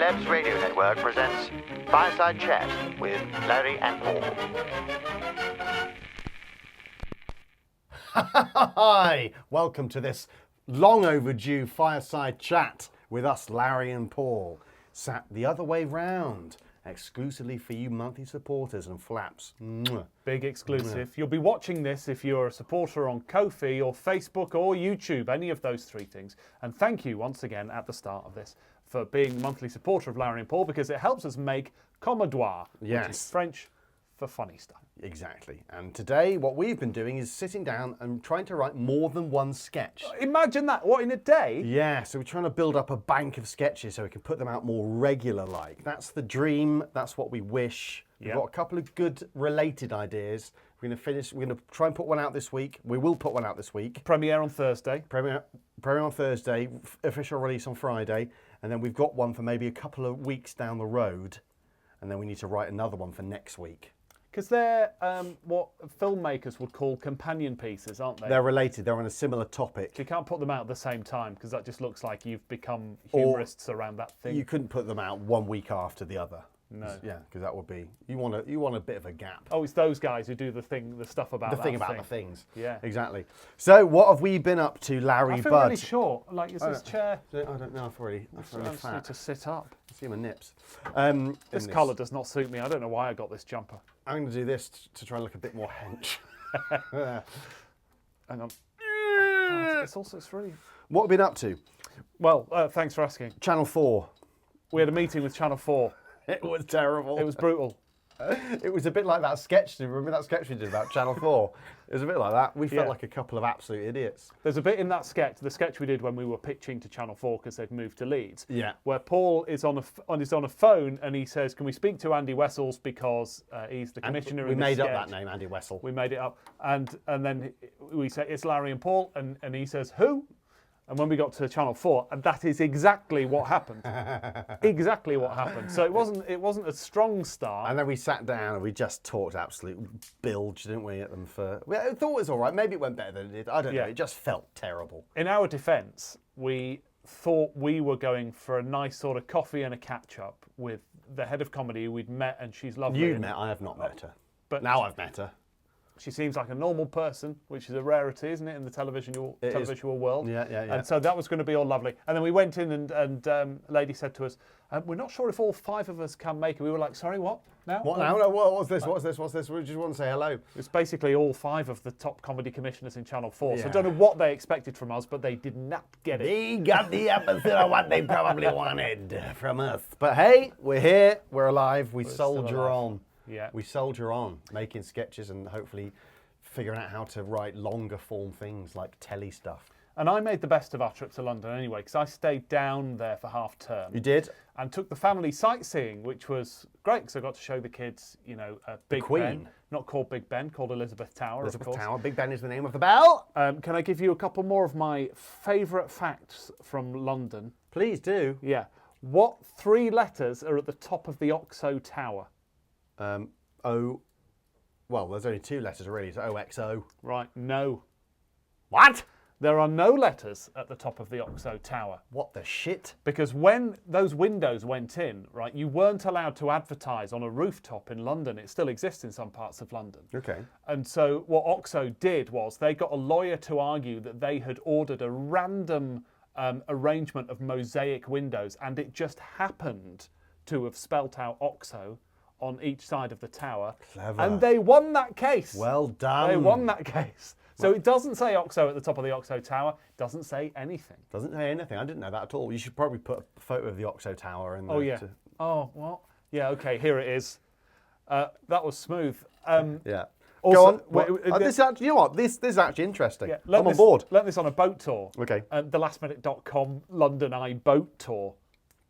Celebs Radio Network presents Fireside Chat with Larry and Paul. Hi! Welcome to this long overdue Fireside Chat with us, Larry and Paul. Sat the other way round, exclusively for you monthly supporters and flaps. Mwah. Big exclusive. You'll be watching this if you're a supporter on Ko-fi or Facebook or YouTube, any of those three things. And thank you once again at the start of this for being a monthly supporter of Larry and Paul, because it helps us make Commodoire, which is French for funny stuff. Exactly. And today what we've been doing is sitting down and trying to write more than one sketch. Imagine that. What, in a day? Yeah, so we're trying to build up a bank of sketches so we can put them out more regular like. That's the dream, that's what we wish. We've got a couple of good related ideas. We're going to try and put one out this week. We will put one out this week. Premiere on Thursday. Premiere on Thursday, official release on Friday. And then we've got one for maybe a couple of weeks down the road. And then we need to write another one for next week. Because they're what filmmakers would call companion pieces, aren't they? They're related. They're on a similar topic. So you can't put them out at the same time, because that just looks like you've become humorists around that thing. You couldn't put them out 1 week after the other. No. Yeah, because that would be you want a bit of a gap. Oh, it's those guys who do the stuff about The that thing about the things. Yeah, exactly. So what have we been up to, Larry? I feel Bud? really short. Like, is this chair? I don't know. I've already I just need to sit up. I see my nips. This colour does not suit me. I don't know why I got this jumper. I'm going to do this to try and look a bit more hench. Hang on. God, it's really. What have we been up to? Well, thanks for asking. Channel 4. We had a meeting with Channel 4. It was terrible. It was brutal. It was a bit like that sketch. Do you remember that sketch we did about Channel 4? It was a bit like that. We felt like a couple of absolute idiots. There's a bit in that sketch, the sketch we did when we were pitching to Channel 4 because they'd moved to Leeds, where Paul is on a phone and he says, "Can we speak to Andy Wessels because he's the commissioner?" We made up that name, Andy Wessel. We made it up, and then we say it's Larry and Paul, and he says, "Who?" And when we got to Channel 4, and that is exactly what happened. Exactly what happened. So it wasn't a strong start. And then we sat down and we just talked absolute bilge, didn't we, at them for... I thought it was all right. Maybe it went better than it did. I don't know. It just felt terrible. In our defence, we thought we were going for a nice sort of coffee and a catch-up with the head of comedy who we'd met, and she's lovely. You've met. I have not met her. But now I've met her. She seems like a normal person, which is a rarity, isn't it, in the televisual world? Yeah. And so that was going to be all lovely. And then we went in and a lady said to us, "We're not sure if all 5 of us can make it." We were like, "Sorry, what? Now? What now? No, what's this? What's this? We just want to say hello." It's basically all 5 of the top comedy commissioners in Channel 4. So I don't know what they expected from us, but they did not get it. They got the opposite of what they probably wanted from us. But hey, we're here, we're alive, we soldier on. Yeah. We soldier on, making sketches and hopefully figuring out how to write longer form things like telly stuff. And I made the best of our trip to London anyway, because I stayed down there for half term. You did? And took the family sightseeing, which was great, because I got to show the kids, Big Ben. Not called Big Ben, called Elizabeth Tower, of course. Tower. Big Ben is the name of the bell. Can I give you a couple more of my favourite facts from London? Please do. Yeah. What 3 letters are at the top of the Oxo Tower? Well, there's only 2 letters really. It's OXO. Right, no. What? There are no letters at the top of the Oxo Tower. What the shit? Because when those windows went in, right, you weren't allowed to advertise on a rooftop in London. It still exists in some parts of London. Okay. And so what Oxo did was they got a lawyer to argue that they had ordered a random arrangement of mosaic windows, and it just happened to have spelt out Oxo on each side of the tower. Clever. And they won that case. Well done. They won that case. So it doesn't say Oxo at the top of the Oxo Tower. It doesn't say anything. Doesn't say anything. I didn't know that at all. You should probably put a photo of the Oxo Tower in there. Oh, yeah. Oh, well, yeah, okay, here it is. That was smooth. Yeah. Also, go on. This actually, you know what? This is actually interesting. Yeah, I'm on board. Learned this on a boat tour. Okay. TheLastMinute.com London Eye boat tour.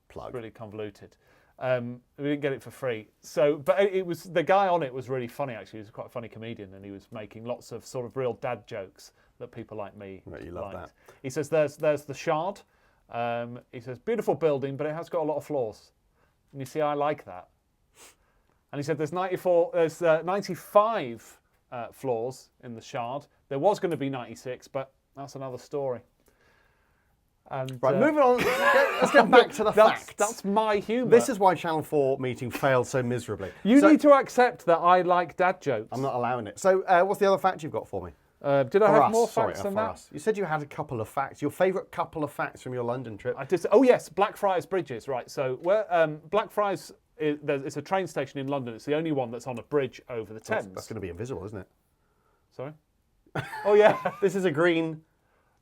Plug. Really convoluted. We didn't get it for free. So, but it was, the guy on it was really funny actually. He was quite a funny comedian, and he was making lots of sort of real dad jokes that people like me Right, you love liked. that. He says there's the Shard. He says beautiful building, but it has got a lot of flaws. And you see, I like that. And he said there's 95 floors in the Shard. There was going to be 96, but that's another story. And, Right, moving on. Let's get back to the facts. That's my humour. This is why Channel 4 meeting failed so miserably. You need to accept that I like dad jokes. I'm not allowing it. So, what's the other fact you've got for me? Did I have more facts than that? Us. You said you had a couple of facts. Your favourite couple of facts from your London trip. Oh yes, Blackfriars Bridges. Right. So where Blackfriars, it's a train station in London. It's the only one that's on a bridge over the Thames. That's going to be invisible, isn't it? Sorry. Oh yeah. This is a green.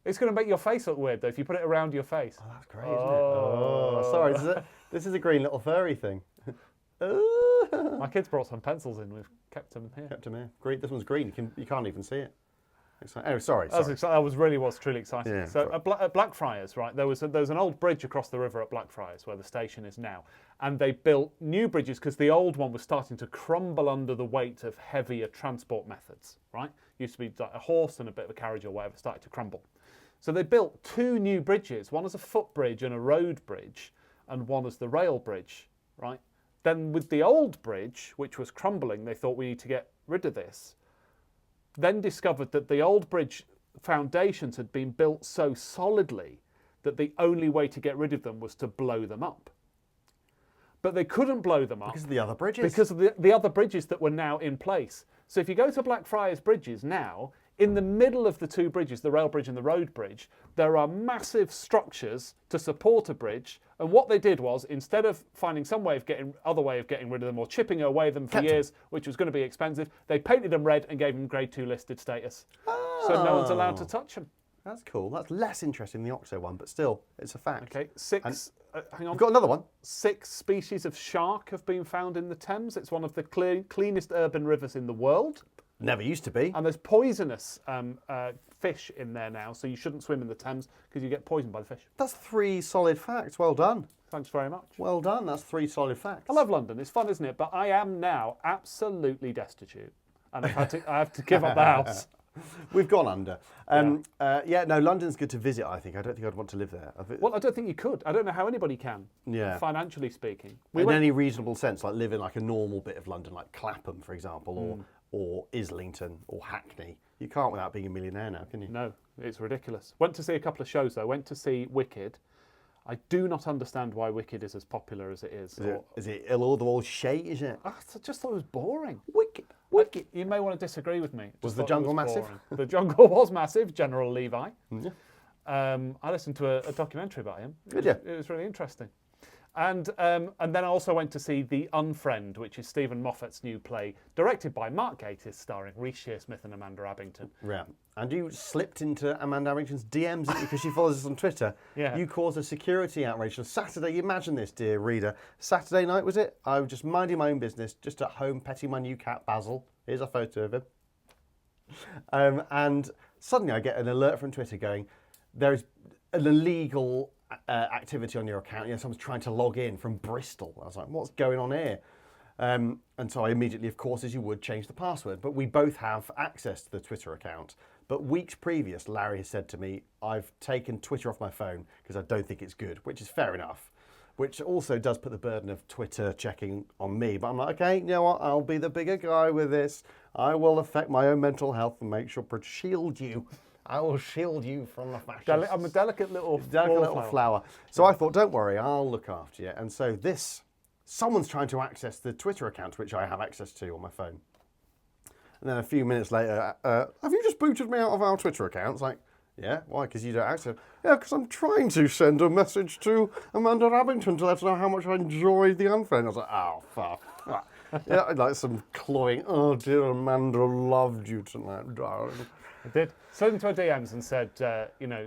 It's going to make your face look weird though if you put it around your face. Oh, that's great, isn't it? Oh, sorry. This is a green little furry thing. My kids brought some pencils in. We've kept them here. Kept them here. Green. This one's green. You can't even see it. Oh, sorry. That was truly exciting. Yeah, so at Blackfriars, right, there was an old bridge across the river at Blackfriars where the station is now, and they built new bridges because the old one was starting to crumble under the weight of heavier transport methods. Right, used to be like a horse and a bit of a carriage or whatever, started to crumble. So they built two new bridges, one as a footbridge and a road bridge, and one as the rail bridge. Right. Then with the old bridge, which was crumbling, they thought we need to get rid of this. Then discovered that the old bridge foundations had been built so solidly that the only way to get rid of them was to blow them up. But they couldn't blow them up. Because of the other bridges? Because of the other bridges that were now in place. So if you go to Blackfriars Bridges now, in the middle of the two bridges, the rail bridge and the road bridge, there are massive structures to support a bridge. And what they did was, instead of finding some other way of getting rid of them or chipping away them for years, which was going to be expensive, they painted them red and gave them grade 2 listed status. Oh. So no one's allowed to touch them. That's cool. That's less interesting than the Oxo one, but still, it's a fact. Okay, hang on. You've got another one. 6 species of shark have been found in the Thames. It's one of the cleanest urban rivers in the world. Never used to be. And there's poisonous fish in there now, so you shouldn't swim in the Thames because you get poisoned by the fish. That's 3 solid facts. Well done. Thanks very much. Well done. That's 3 solid facts. I love London. It's fun, isn't it? But I am now absolutely destitute, and I have to give up the house. We've gone under. No, London's good to visit, I think. I don't think I'd want to live there. Well, I don't think you could. I don't know how anybody can, financially speaking. In any reasonable sense, like live in like a normal bit of London, like Clapham, for example, or Islington, or Hackney. You can't without being a millionaire now, can you? No, it's ridiculous. Went to see a couple of shows, though. Went to see Wicked. I do not understand why Wicked is as popular as it is. Is it all the old shit, is it? I just thought it was boring. Wicked. You may want to disagree with me. Was the jungle massive? The jungle was massive, General Levi. Yeah. I listened to a documentary about him. Did you? It was really interesting. And then I also went to see The Unfriend, which is Stephen Moffat's new play, directed by Mark Gatiss, starring Reece Shearsmith and Amanda Abbington. Yeah. And you slipped into Amanda Abbington's DMs because she follows us on Twitter. Yeah. You caused a security outrage on Saturday. You imagine this, dear reader. Saturday night, was it? I was just minding my own business, just at home, petting my new cat, Basil. Here's a photo of him. And suddenly I get an alert from Twitter going, there's an illegal activity on your account. Someone's trying to log in from Bristol. I was like, what's going on here? And so I immediately, of course, as you would, change the password. But we both have access to the Twitter account. But weeks previous, Larry has said to me, I've taken Twitter off my phone because I don't think it's good, which is fair enough. Which also does put the burden of Twitter checking on me. But I'm like, okay, you know what? I'll be the bigger guy with this. I will affect my own mental health and make sure to shield you. I will shield you from the fascists. I'm a delicate little flower. So I thought, don't worry, I'll look after you. And so someone's trying to access the Twitter account, which I have access to on my phone. And then a few minutes later, have you just booted me out of our Twitter account? It's like, yeah, why? Because you don't access. Yeah, because I'm trying to send a message to Amanda Abbington to let her know how much I enjoyed The Unfriend. I was like, oh, fuck. Yeah, like some cloying, oh, dear Amanda loved you tonight, darling. I did. Slid into her DMs and said,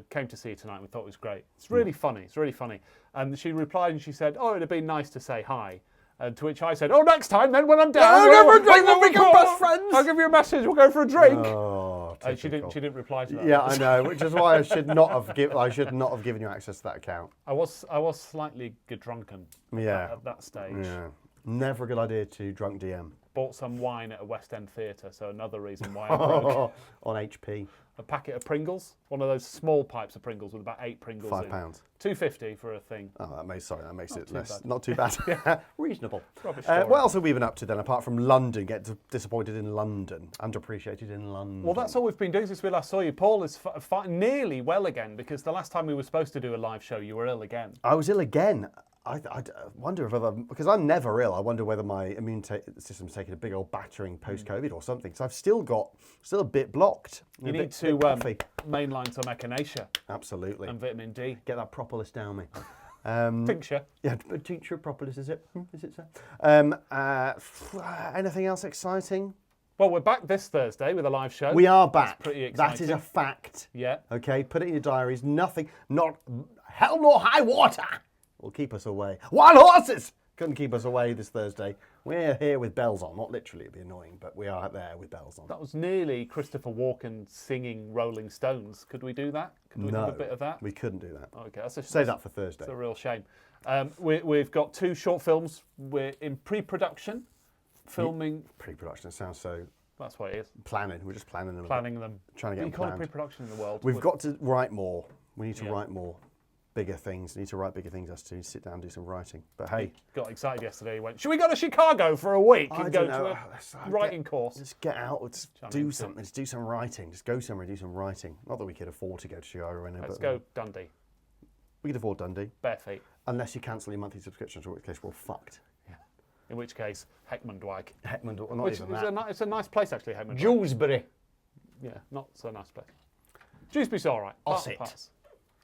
came to see you tonight. We thought it was great. It's really funny. It's really funny. And she replied and she said, oh, it'd have been nice to say hi. To which I said, oh, next time then when I'm down. We'll become best friends. I'll give you a message. We'll go for a drink. Oh, she didn't reply to that. Yeah, I know, which is why I should not have given you access to that account. I was slightly drunken at that stage. Yeah. Never a good idea to drunk DM. Bought some wine at a West End theatre, so another reason why I'm broke. On HP. a packet of Pringles, one of those small pipes of Pringles with about 8 Pringles in. £5. £2.50 for a thing. Oh, that makes it too less. bad. Not too bad. Reasonable. Rubbish story. What else have we been up to then, apart from London? Get disappointed in London, underappreciated in London. Well, that's all we've been doing since we last saw you. Paul is nearly well again, because the last time we were supposed to do a live show, you were ill again. I was ill again. I wonder if because I'm never ill. I wonder whether my immune system's taking a big old battering post-COVID or something. So I've still a bit blocked. You need to mainline some echinacea. Absolutely. And vitamin D. Get that propolis down me. Tincture. Yeah, tincture of propolis, is it? Is it so? Anything else exciting? Well, we're back this Thursday with a live show. We are back. That's pretty exciting. That is a fact. Yeah. Okay, put it in your diaries. Nothing, not hell nor high water will keep us away. Wild horses couldn't keep us away this Thursday. We're here with bells on. Not literally, it'd be annoying, but we are there with bells on. That was nearly Christopher Walken singing Rolling Stones. Could we do that? Could we have a bit of that? We couldn't do that. Okay, Save that for Thursday. It's a real shame. We've got 2 short films. We're in pre-production, filming. Pre-production, it sounds so... That's what it is. Planning. We're just planning them. Planning them. Trying to get them you call it planned. pre-production in the world. We've got to write more. We need to write more. Bigger things. We need to write bigger things. Us to sit down and do some writing. But hey, got excited yesterday. He went, should we go to Chicago for a week and go to a writing course? Just get out. Let's do something. Let's do some writing. Just go somewhere and do some writing. Not that we could afford to go to Chicago right now. Let's go Dundee. We could afford Dundee. Bare feet. Unless you cancel your monthly subscriptions, in which case we're fucked. Yeah. In which case, Heckmondwike. Well, not even that. It's a nice place actually, Heckmondwike. Dewsbury. Yeah, not so nice place. Dewsbury's all right. Ossett.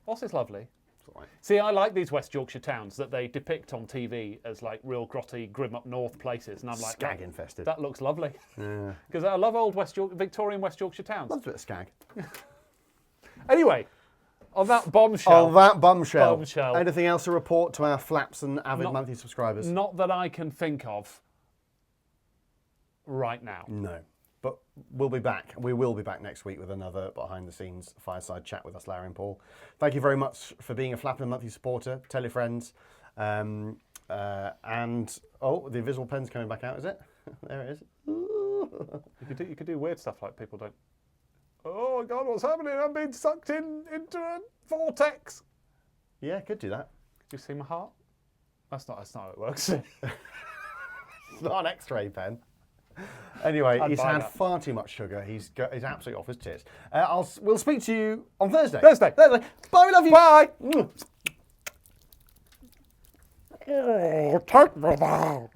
Ossett's lovely. Right. See, I like these West Yorkshire towns that they depict on TV as like real grotty, grim up north places, and I'm like, skag infested. That looks lovely. Yeah. Because I love old Victorian West Yorkshire towns. Loves a bit of skag. Anyway, on that bombshell. Anything else to report to our flaps and avid monthly subscribers? Not that I can think of right now. No. But we'll be back. We will be back next week with another behind-the-scenes fireside chat with us, Larry and Paul. Thank you very much for being a Flapping Monthly supporter. Tell your friends. And, the invisible pen's coming back out, is it? There it is. You could do weird stuff like people don't. Oh, God, what's happening? I'm being sucked into a vortex. Yeah, could do that. Did you see my heart? That's not how it works. It's not an X-ray pen. Anyway, he's had far too much sugar. He's absolutely off his tits. We'll speak to you on Thursday. Thursday. Bye, we love you. Bye. Oh, take me now.